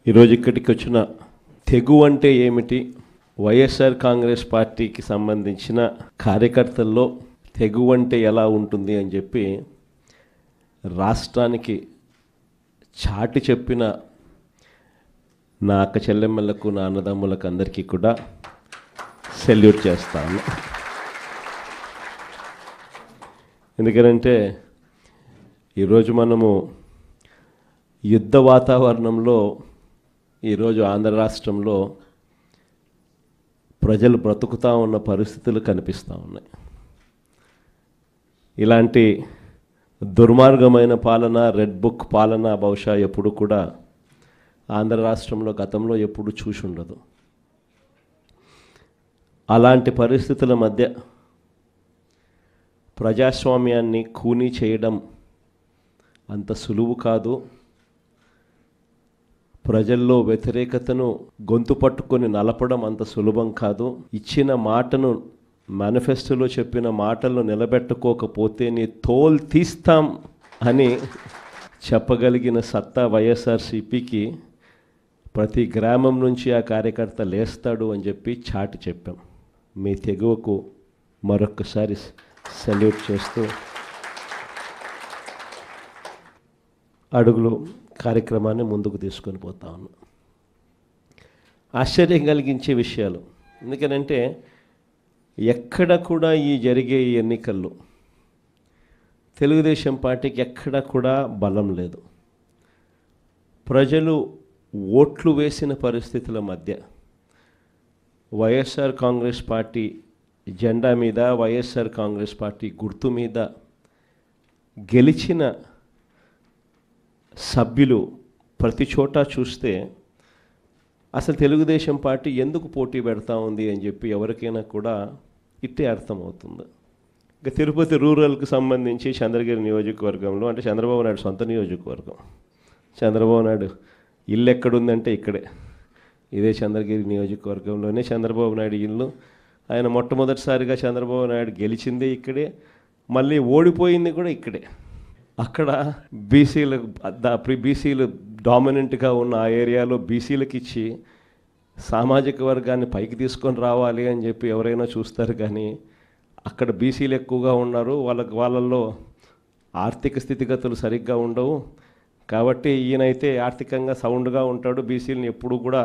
ఈరోజు ఇక్కడికి వచ్చిన తెగు అంటే ఏమిటి, వైఎస్ఆర్ కాంగ్రెస్ పార్టీకి సంబంధించిన కార్యకర్తల్లో తెగు అంటే ఎలా ఉంటుంది అని చెప్పి రాష్ట్రానికి చాటి చెప్పిన నా అక్క చెల్లెమ్మలకు, నా అన్నదమ్ములకు అందరికీ కూడా సెల్యూట్ చేస్తాను. ఎందుకంటే ఈరోజు మనము యుద్ధ వాతావరణంలో ఈరోజు ఆంధ్ర రాష్ట్రంలో ప్రజలు బ్రతుకుతూ ఉన్న పరిస్థితులు కనిపిస్తూ ఉన్నాయి. ఇలాంటి దుర్మార్గమైన పాలన, రెడ్ బుక్ పాలన బహుశా ఎప్పుడు కూడా ఆంధ్ర రాష్ట్రంలో గతంలో ఎప్పుడు చూసి ఉండదు. అలాంటి పరిస్థితుల మధ్య ప్రజాస్వామ్యాన్ని ఖూనీ చేయడం అంత సులువు కాదు. ప్రజల్లో వ్యతిరేకతను గొంతు పట్టుకొని నలపడం అంత సులభం కాదు. ఇచ్చిన మాటను, మేనిఫెస్టోలో చెప్పిన మాటలను నిలబెట్టుకోకపోతే నీ తోలు తీస్తాం అని చెప్పగలిగిన సత్తా వైఎస్ఆర్సీపీకి ప్రతి గ్రామం నుంచి ఆ కార్యకర్త లేస్తాడు అని చెప్పి చాటి చెప్పాం. మీ తెగువకు మరొక్కసారి సెల్యూట్ చేస్తూ అడుగులు కార్యక్రమాన్ని ముందుకు తీసుకొని పోతా ఉన్నాం. ఆశ్చర్యం కలిగించే విషయాలు. ఎందుకనంటే ఎక్కడ కూడా ఈ జరిగే ఈ ఎన్నికల్లో తెలుగుదేశం పార్టీకి ఎక్కడ కూడా బలం లేదు. ప్రజలు ఓట్లు వేసిన పరిస్థితుల మధ్య వైఎస్ఆర్ కాంగ్రెస్ పార్టీ జెండా మీద, వైఎస్ఆర్ కాంగ్రెస్ పార్టీ గుర్తు మీద గెలిచిన సభ్యులు ప్రతి చోట చూస్తే అసలు తెలుగుదేశం పార్టీ ఎందుకు పోటీ పెడతా ఉంది అని చెప్పి ఎవరికైనా కూడా ఇట్టే అర్థమవుతుంది. ఇక తిరుపతి రూరల్కి సంబంధించి చంద్రగిరి నియోజకవర్గంలో, అంటే చంద్రబాబు నాయుడు సొంత నియోజకవర్గం, చంద్రబాబు నాయుడు ఇల్లు ఎక్కడుందంటే ఇక్కడే, ఇదే చంద్రగిరి నియోజకవర్గంలోనే చంద్రబాబు నాయుడు ఇల్లు. ఆయన మొట్టమొదటిసారిగా చంద్రబాబు నాయుడు గెలిచిందే ఇక్కడే, మళ్ళీ ఓడిపోయింది కూడా ఇక్కడే. అక్కడ బీసీలు డామినెంట్గా ఉన్న ఆ ఏరియాలో బీసీలకు ఇచ్చి సామాజిక వర్గాన్ని పైకి తీసుకొని రావాలి అని చెప్పి ఎవరైనా చూస్తారు. కానీ అక్కడ బీసీలు ఎక్కువగా ఉన్నారు, వాళ్ళల్లో ఆర్థిక స్థితిగతులు సరిగ్గా ఉండవు. కాబట్టి ఈయనైతే ఆర్థికంగా సౌండ్గా ఉంటాడు, బీసీలను ఎప్పుడు కూడా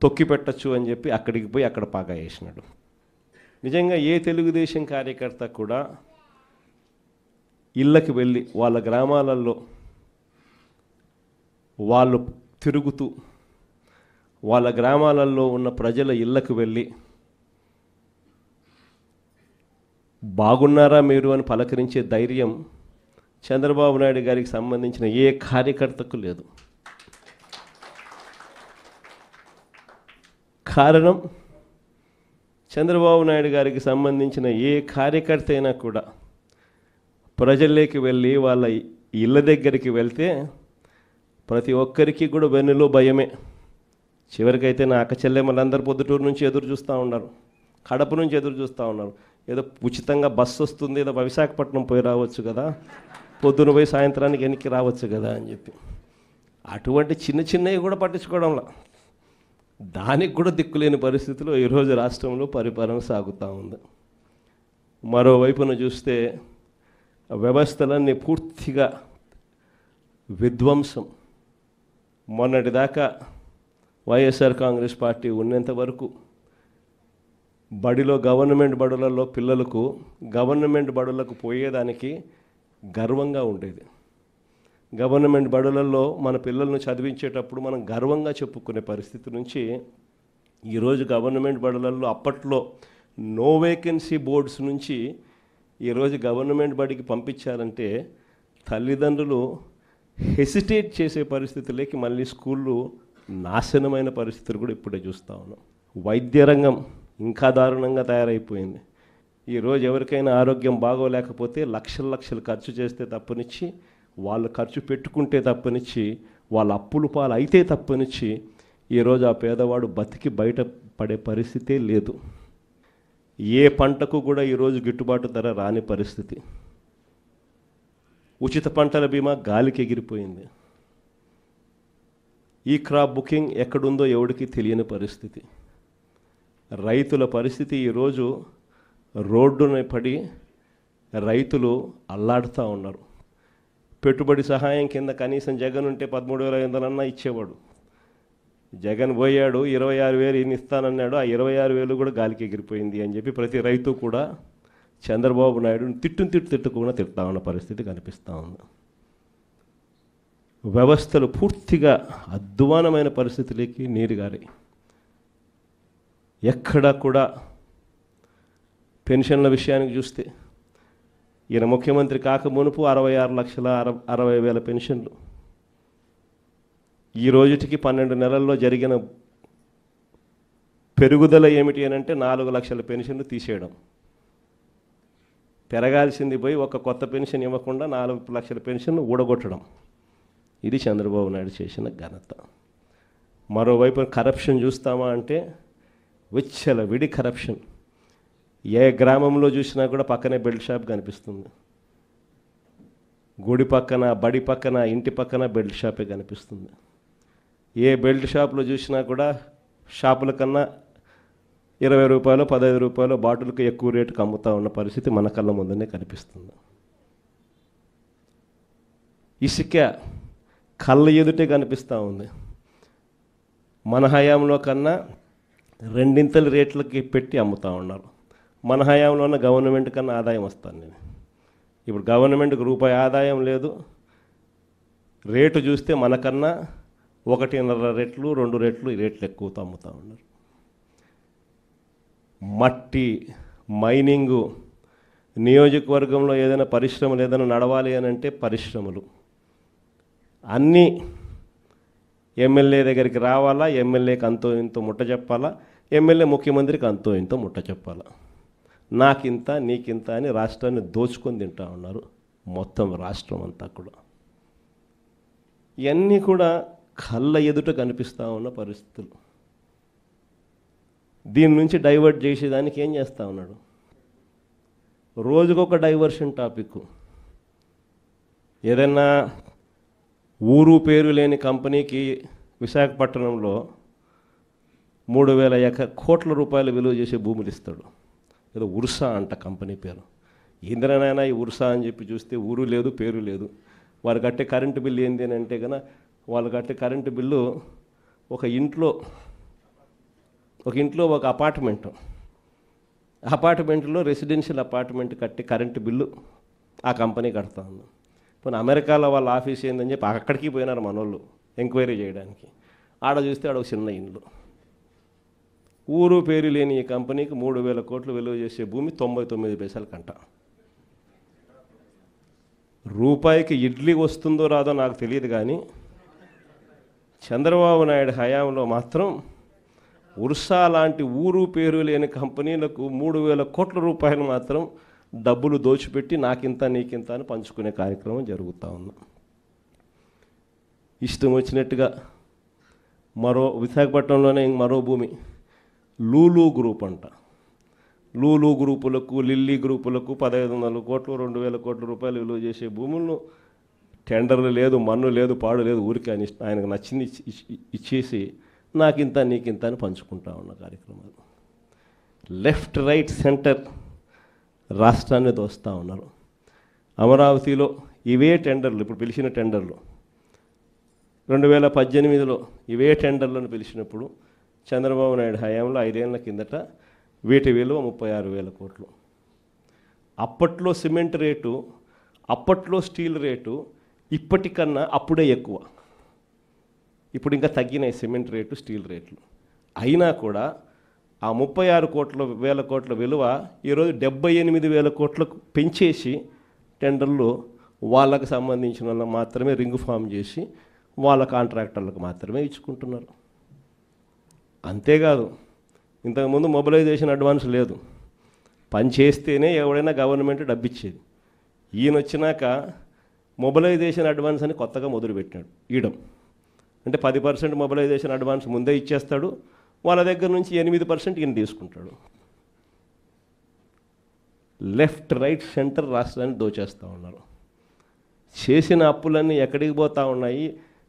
తొక్కి పెట్టచ్చు అని చెప్పి అక్కడికి పోయి అక్కడ పాగా వేసినాడు. నిజంగా ఏ తెలుగుదేశం కార్యకర్త కూడా ఇళ్ళకి వెళ్ళి వాళ్ళ గ్రామాలలో వాళ్ళు తిరుగుతూ వాళ్ళ గ్రామాలలో ఉన్న ప్రజల ఇళ్ళకు వెళ్ళి బాగున్నారా మీరు అని పలకరించే ధైర్యం చంద్రబాబు నాయుడు గారికి సంబంధించిన ఏ కార్యకర్తకు లేదు. కారణం, చంద్రబాబు నాయుడు గారికి సంబంధించిన ఏ కార్యకర్త అయినా కూడా ప్రజల్లోకి వెళ్ళి వాళ్ళ ఇళ్ళ దగ్గరికి వెళ్తే ప్రతి ఒక్కరికి కూడా వెన్నులో భయమే. చివరికైతే నా అక్క చెల్లెమ్మలందరూ పొద్దుటూరు నుంచి ఎదురు చూస్తూ ఉన్నారు, కడప నుంచి ఎదురు చూస్తూ ఉన్నారు. ఏదో ఉచితంగా బస్సు వస్తుంది, ఏదో విశాఖపట్నం పోయి రావచ్చు కదా, పొద్దున పోయి సాయంత్రానికి వెనక్కి రావచ్చు కదా అని చెప్పి. అటువంటి చిన్న చిన్నవి కూడా పట్టించుకోవడంలా, దానికి కూడా దిక్కులేని పరిస్థితిలో ఈరోజు రాష్ట్రంలో పరిపాలన సాగుతూ ఉంది. మరోవైపున చూస్తే వ్యవస్థలన్నీ పూర్తిగా విధ్వంసం. మొన్నటిదాకా వైఎస్ఆర్ కాంగ్రెస్ పార్టీ ఉన్నంత వరకు గవర్నమెంట్ బడులలో పిల్లలకు గవర్నమెంట్ బడులకు పోయేదానికి గర్వంగా ఉండేది. గవర్నమెంట్ బడులలో మన పిల్లలను చదివించేటప్పుడు మనం గర్వంగా చెప్పుకునే పరిస్థితి నుంచి ఈరోజు గవర్నమెంట్ బడులలో అప్పట్లో నో వేకెన్సీ బోర్డ్స్ నుంచి ఈరోజు గవర్నమెంట్ బడికి పంపించారంటే తల్లిదండ్రులు హెసిటేట్ చేసే పరిస్థితులకి మళ్ళీ స్కూళ్ళు నాశనమైన పరిస్థితులు కూడా ఇప్పుడే చూస్తూ ఉన్నాం. వైద్య రంగం ఇంకా దారుణంగా తయారైపోయింది. ఈరోజు ఎవరికైనా ఆరోగ్యం బాగోలేకపోతే లక్షలు ఖర్చు చేస్తే తప్పనిచ్చి, వాళ్ళు ఖర్చు పెట్టుకుంటే తప్పనిచ్చి, వాళ్ళ అప్పులు పాలు అయితే తప్పనిచ్చి ఈరోజు ఆ పేదవాడు బతికి బయటపడే పరిస్థితే లేదు. ఏ పంటకు కూడా ఈరోజు గిట్టుబాటు ధర రాని పరిస్థితి. ఉచిత పంటల బీమా గాలికి ఎగిరిపోయింది. ఈ క్రాప్ బుకింగ్ ఎక్కడుందో ఎవడికి తెలియని పరిస్థితి. రైతుల పరిస్థితి ఈరోజు రోడ్డున పడి రైతులు అల్లాడుతూ ఉన్నారు. పెట్టుబడి సహాయం కింద కనీసం జగన్ ఉంటే 13,500 ఇచ్చేవాడు. జగన్ పోయాడు, 26,000 ఈయన ఇస్తానన్నాడు. ఆ 26,000 కూడా గాలికి ఎగిరిపోయింది అని చెప్పి ప్రతి రైతు కూడా చంద్రబాబు నాయుడుని తిట్టుకుండా తిడతా ఉన్న పరిస్థితి కనిపిస్తూ ఉంది. వ్యవస్థలు పూర్తిగా అధ్వానమైన పరిస్థితులకి నీరుగారాయి. ఎక్కడా కూడా పెన్షన్ల విషయానికి చూస్తే ఈయన ముఖ్యమంత్రి కాక మునుపు 66,60,000 పెన్షన్లు. ఈ రోజుటికి 12 నెలల్లో జరిగిన పెరుగుదల ఏమిటి అని అంటే 4 లక్షల పెన్షన్లు తీసేయడం. పెరగాల్సింది పోయి ఒక కొత్త పెన్షన్ ఇవ్వకుండా 4 లక్షల పెన్షన్ ఊడగొట్టడం. ఇది చంద్రబాబు నాయుడు చేసిన ఘనత. మరోవైపు కరప్షన్ చూస్తామా అంటే విడి కరప్షన్. ఏ గ్రామంలో చూసినా కూడా పక్కనే బెల్ట్ షాప్ కనిపిస్తుంది. గుడి పక్కన, బడి పక్కన, ఇంటి పక్కన బెల్ట్ షాపే కనిపిస్తుంది. ఏ బెల్ట్ షాప్లో చూసినా కూడా షాపుల కన్నా 20 రూపాయలు, 15 రూపాయలు బాటిల్కి ఎక్కువ రేటుకి అమ్ముతూ ఉన్న పరిస్థితి మన కళ్ళ ముందనే కనిపిస్తుంది. ఇసుక కళ్ళ ఎదుటే కనిపిస్తూ ఉంది. మన హయాంలో కన్నా 2 రేట్లకి పెట్టి అమ్ముతూ ఉన్నారు. మన హయాంలోనే గవర్నమెంట్ కన్నా ఆదాయం వస్తాను నేను. ఇప్పుడు గవర్నమెంట్కి రూపాయి ఆదాయం లేదు. రేటు చూస్తే మనకన్నా 1.5 రెట్లు, 2 రెట్లు ఈ రేట్లు ఎక్కువతో అమ్ముతూ ఉన్నారు. మట్టి మైనింగు, నియోజకవర్గంలో ఏదైనా పరిశ్రమలు ఏదైనా నడవాలి అని అంటే పరిశ్రమలు అన్నీ ఎమ్మెల్యే దగ్గరికి రావాలా, ఎమ్మెల్యేకి అంతో ఇంతో ముట్ట చెప్పాలా, ఎమ్మెల్యే ముఖ్యమంత్రికి అంతో ఇంతో ముట్ట చెప్పాలా. నాకింత నీకింత అని రాష్ట్రాన్ని దోచుకొని తింటా ఉన్నారు మొత్తం రాష్ట్రం అంతా కూడా. ఇవన్నీ కూడా కళ్ళ ఎదుట కనిపిస్తూ ఉన్న పరిస్థితులు. దీని నుంచి డైవర్ట్ చేసేదానికి ఏం చేస్తూ ఉన్నాడు? రోజుకొక డైవర్షన్ టాపిక్. ఏదన్నా ఊరు పేరు లేని కంపెనీకి విశాఖపట్నంలో 3,000 కోట్ల రూపాయలు విలువ చేసే భూములు ఇస్తాడు. ఏదో ఉర్సా అంట కంపెనీ పేరు. ఇంద్రనైనా ఈ ఉర్సా అని చెప్పి చూస్తే ఊరు లేదు, పేరు లేదు. వారు కట్టే కరెంటు బిల్లు ఏంది అని అంటే కన్నా వాళ్ళు కట్టే కరెంటు బిల్లు ఒక ఇంట్లో ఒక అపార్ట్మెంట్లో రెసిడెన్షియల్ అపార్ట్మెంట్ కట్టే కరెంటు బిల్లు ఆ కంపెనీ కడతా ఉంది. పోనీ అమెరికాలో వాళ్ళ ఆఫీస్ ఏందని చెప్పి అక్కడికి పోయినారు మనోళ్ళు ఎంక్వైరీ చేయడానికి. ఆడ చూస్తే ఆడ ఒక చిన్న ఇండ్లు. ఊరు పేరు లేని ఈ కంపెనీకి 3,000 కోట్లు విలువ చేసే భూమి 99 పైసలు కంట. రూపాయికి ఇడ్లీ వస్తుందో రాదో నాకు తెలియదు, కానీ చంద్రబాబు నాయుడు హయాంలో మాత్రం ఉర్సా లాంటి ఊరు పేరు లేని కంపెనీలకు 3,000 కోట్ల రూపాయలు మాత్రం డబ్బులు దోచిపెట్టి నాకింత నీకింత అని పంచుకునే కార్యక్రమం జరుగుతూ ఉంది. ఇష్టం వచ్చినట్టుగా విశాఖపట్నంలోనే మరో భూమి లూలు గ్రూప్ అంట. లూలు గ్రూపులకు, లిల్లీ గ్రూపులకు 1,500 కోట్లు, 2,000 కోట్ల రూపాయలు విలువ చేసే భూములను టెండర్లు లేదు, మన్ను లేదు, పాడు లేదు, ఊరికి ఆయనకు నచ్చింది ఇచ్చేసి నాకింత నీకింత అని పంచుకుంటా ఉన్న కార్యక్రమాలు. లెఫ్ట్ రైట్ సెంటర్ రాష్ట్రాన్ని దోస్తూ ఉన్నారు. అమరావతిలో ఇవే టెండర్లు, ఇప్పుడు పిలిచిన టెండర్లు 2018లో ఇవే టెండర్లను పిలిచినప్పుడు చంద్రబాబు నాయుడు హయాంలో 5 ఏళ్ల కిందట వీటి విలువ 36,000 కోట్లు. అప్పట్లో సిమెంట్ రేటు, అప్పట్లో స్టీల్ రేటు ఇప్పటికన్నా అప్పుడే ఎక్కువ. ఇప్పుడు ఇంకా తగ్గినాయి సిమెంట్ రేటు, స్టీల్ రేట్లు. అయినా కూడా ఆ 36,000 కోట్ల విలువ ఈరోజు 78,000 కోట్లకు పెంచేసి టెండర్లు వాళ్ళకు సంబంధించిన వాళ్ళకి మాత్రమే రింగ్ ఫామ్ చేసి వాళ్ళ కాంట్రాక్టర్లకు మాత్రమే ఇచ్చుకుంటున్నారు. అంతేకాదు, ఇంతకుముందు మొబిలైజేషన్ అడ్వాన్స్ లేదు. పని చేస్తేనే ఎవడైనా గవర్నమెంట్ డబ్బిచ్చేది. ఈయన వచ్చినాక మొబిలైజేషన్ అడ్వాన్స్ అని కొత్తగా మొదలుపెట్టాడు ఇయడం. అంటే 10% మొబిలైజేషన్ అడ్వాన్స్ ముందే ఇచ్చేస్తాడు, వాళ్ళ దగ్గర నుంచి 8% ఈయన తీసుకుంటాడు. లెఫ్ట్ రైట్ సెంటర్ రాష్ట్రాన్ని దోచేస్తూ ఉన్నారు. చేసిన అప్పులన్నీ ఎక్కడికి పోతూ ఉన్నాయి?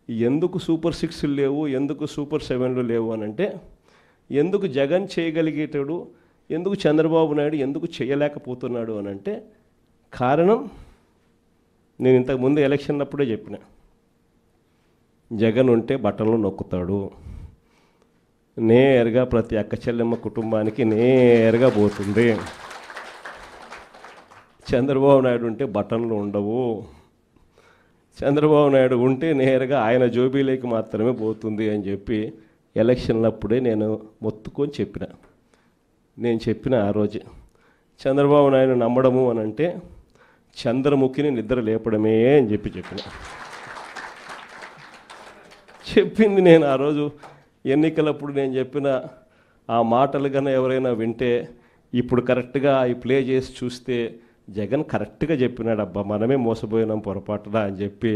ఎందుకు సూపర్ 6 లేవు, ఎందుకు సూపర్ 7లు లేవు అని అంటే, ఎందుకు జగన్ చేయగలిగేటాడు, ఎందుకు చంద్రబాబు నాయుడు ఎందుకు చేయలేకపోతున్నాడు అని అంటే కారణం నేను ఇంతకుముందు ఎలక్షన్ అప్పుడే చెప్పిన. జగన్ ఉంటే బట్టలు నొక్కుతాడు, నేరుగా ప్రతి అక్క చెల్లెమ్మ కుటుంబానికి నేరుగా పోతుంది. చంద్రబాబు నాయుడు ఉంటే బటన్లు ఉండవు, చంద్రబాబు నాయుడు ఉంటే నేరుగా ఆయన జోబీలోకి మాత్రమే పోతుంది అని చెప్పి ఎలక్షన్లప్పుడే నేను మొత్తుకొని చెప్పిన. నేను చెప్పిన ఆ రోజు చంద్రబాబు నాయుడు నమ్మడము అని అంటే చంద్రముఖిని నిద్ర లేపడమే అని చెప్పిన. చెప్పింది నేను ఆ రోజు ఎన్నికలప్పుడు నేను చెప్పిన ఆ మాటలు కన్నా ఎవరైనా వింటే ఇప్పుడు కరెక్ట్గా అవి ప్లే చేసి చూస్తే జగన్ కరెక్ట్గా చెప్పినాడు, అబ్బా మనమే మోసపోయినాం పొరపాటున అని చెప్పి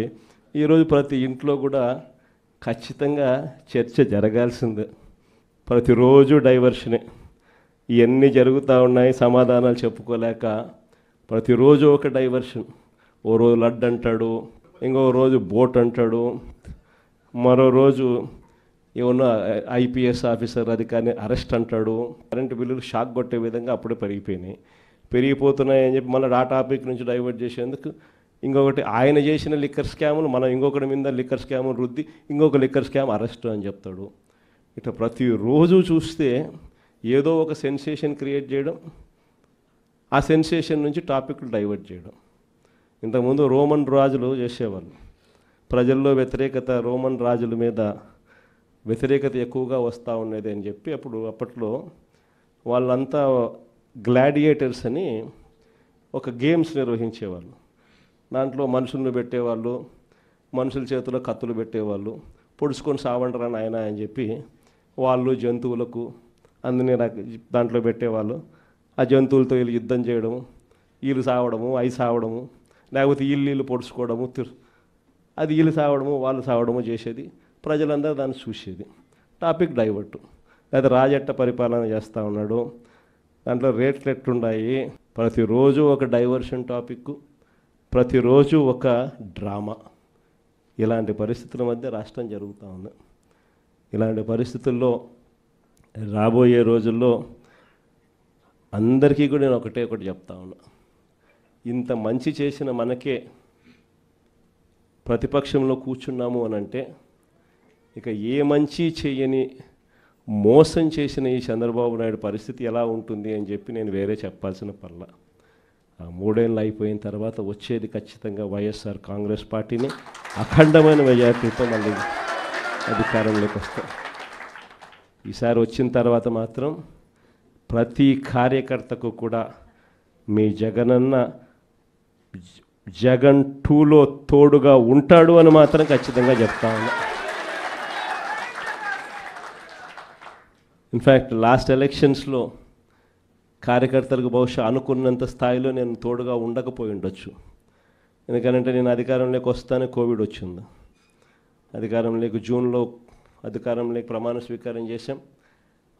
ఈరోజు ప్రతి ఇంట్లో కూడా ఖచ్చితంగా చర్చ జరగాల్సిందే. ప్రతిరోజు డైవర్షనే, ఇవన్నీ జరుగుతూ ఉన్నాయి, సమాధానాలు చెప్పుకోలేక ప్రతిరోజు ఒక డైవర్షన్. ఓ రోజు లడ్డు అంటాడు, ఇంకో రోజు బోట్ అంటాడు, మరో రోజు ఏమన్నా ఐపీఎస్ ఆఫీసర్ అధికారిని అరెస్ట్ అంటాడు. కరెంటు బిల్లులు షాక్ కొట్టే విధంగా అప్పుడే పెరిగిపోతున్నాయి అని చెప్పి మళ్ళీ ఆ టాపిక్ నుంచి డైవర్ట్ చేసేందుకు ఇంకొకటి ఆయన చేసిన లిక్కర్ స్కాములు మనం ఇంకొకటి మీద లిక్కర్ స్కాములు రుద్ది ఇంకొక లిక్కర్ స్కామ్ అరెస్ట్ అని చెప్తాడు. ఇట్లా ప్రతిరోజు చూస్తే ఏదో ఒక సెన్సేషన్ క్రియేట్ చేయడం, ఆ సెన్సేషన్ నుంచి టాపిక్లు డైవర్ట్ చేయడం. ఇంతకుముందు రోమన్ రాజులు చేసేవాళ్ళు, ప్రజల్లో వ్యతిరేకత, రోమన్ రాజుల మీద వ్యతిరేకత ఎక్కువగా వస్తూ ఉండేది అని చెప్పి అప్పట్లో వాళ్ళంతా గ్లాడియేటర్స్ అని ఒక గేమ్స్ నిర్వహించేవాళ్ళు. దాంట్లో మనుషులను పెట్టేవాళ్ళు, మనుషుల చేతిలో కత్తులు పెట్టేవాళ్ళు, పొడుచుకొని సావండరా నాయన అని చెప్పి వాళ్ళు జంతువులకు అందుని దాంట్లో పెట్టేవాళ్ళు. ఆ జంతువులతో వీళ్ళు యుద్ధం చేయడము, వీళ్ళు సావడము, అవి సావడము, లేకపోతే వీళ్ళు పొడుచుకోవడము, అది వీళ్ళు సావడము వాళ్ళు సావడము చేసేది. ప్రజలందరూ దాన్ని చూసేది. Topic divert. లేదా రాజెట్ట పరిపాలన చేస్తూ ఉన్నాడు, దాంట్లో రేట్లు ఎట్లున్నాయి, ప్రతిరోజు ఒక డైవర్షన్ టాపిక్, ప్రతిరోజు ఒక డ్రామా. ఇలాంటి పరిస్థితుల మధ్య రాష్ట్రం జరుగుతూ ఉంది. ఇలాంటి పరిస్థితుల్లో రాబోయే రోజుల్లో అందరికీ కూడా నేను ఒకటి చెప్తా ఉన్నా, ఇంత మంచి చేసిన మనకే ప్రతిపక్షంలో కూర్చున్నాము అని అంటే ఇక ఏ మంచి చేయని మోసం చేసిన ఈ చంద్రబాబు నాయుడు పరిస్థితి ఎలా ఉంటుంది అని చెప్పి నేను వేరే చెప్పాల్సిన పర్ల. ఆ 3 ఏళ్ళు అయిపోయిన తర్వాత వచ్చేది ఖచ్చితంగా వైఎస్ఆర్ కాంగ్రెస్ పార్టీని అఖండమైన మెజార్టీతో మళ్ళీ అధికారంలోకి వస్తాం. ఈసారి వచ్చిన తర్వాత మాత్రం ప్రతి కార్యకర్తకు కూడా మీ జగనన్న జగన్ 2లో తోడుగా ఉంటాడు అని మాత్రం ఖచ్చితంగా చెప్తా ఉన్నా. ఇన్ఫ్యాక్ట్ లాస్ట్ ఎలక్షన్స్లో కార్యకర్తలకు బహుశా అనుకున్నంత స్థాయిలో నేను తోడుగా ఉండకపోయి ఉండొచ్చు. ఎందుకంటే నేను అధికారంలోకి వస్తానే కోవిడ్ వచ్చింది. అధికారంలోకి జూన్లో అధికారంలోకి ప్రమాణ స్వీకారం చేశాం,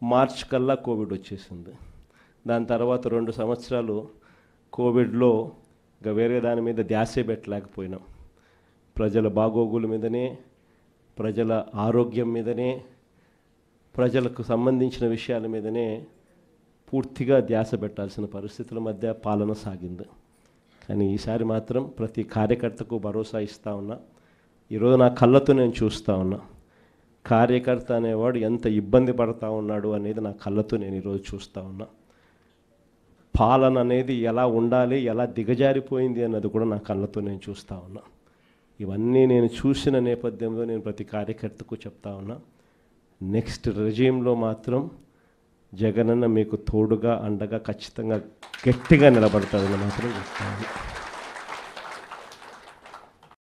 మార్చ్ కల్లా కోవిడ్ వచ్చేసింది. దాని తర్వాత 2 సంవత్సరాలు కోవిడ్లో ఇంకా వేరే దాని మీద ధ్యాసే పెట్టలేకపోయినాం. ప్రజల బాగోగుల మీదనే, ప్రజల ఆరోగ్యం మీదనే, ప్రజలకు సంబంధించిన విషయాల మీదనే పూర్తిగా ధ్యాస పెట్టాల్సిన పరిస్థితుల మధ్య పాలన సాగింది. కానీ ఈసారి మాత్రం ప్రతి కార్యకర్తకు భరోసా ఇస్తూ ఉన్నా. ఈరోజు నా కళ్ళతో నేను చూస్తూ ఉన్నా, కార్యకర్త అనేవాడు ఎంత ఇబ్బంది పడతా ఉన్నాడు అనేది నా కళ్ళతో నేను ఈరోజు చూస్తూ ఉన్నా. పాలన అనేది ఎలా ఉండాలి, ఎలా దిగజారిపోయింది అన్నది కూడా నా కళ్ళతో నేను చూస్తూ ఉన్నా. ఇవన్నీ నేను చూసిన నేపథ్యంలో నేను ప్రతి కార్యకర్తకు చెప్తా ఉన్నా, నెక్స్ట్ రెజీమ్లో మాత్రం జగనన్న మీకు తోడుగా అండగా ఖచ్చితంగా గట్టిగా నిలబడతాడని మాత్రం చెప్తాను.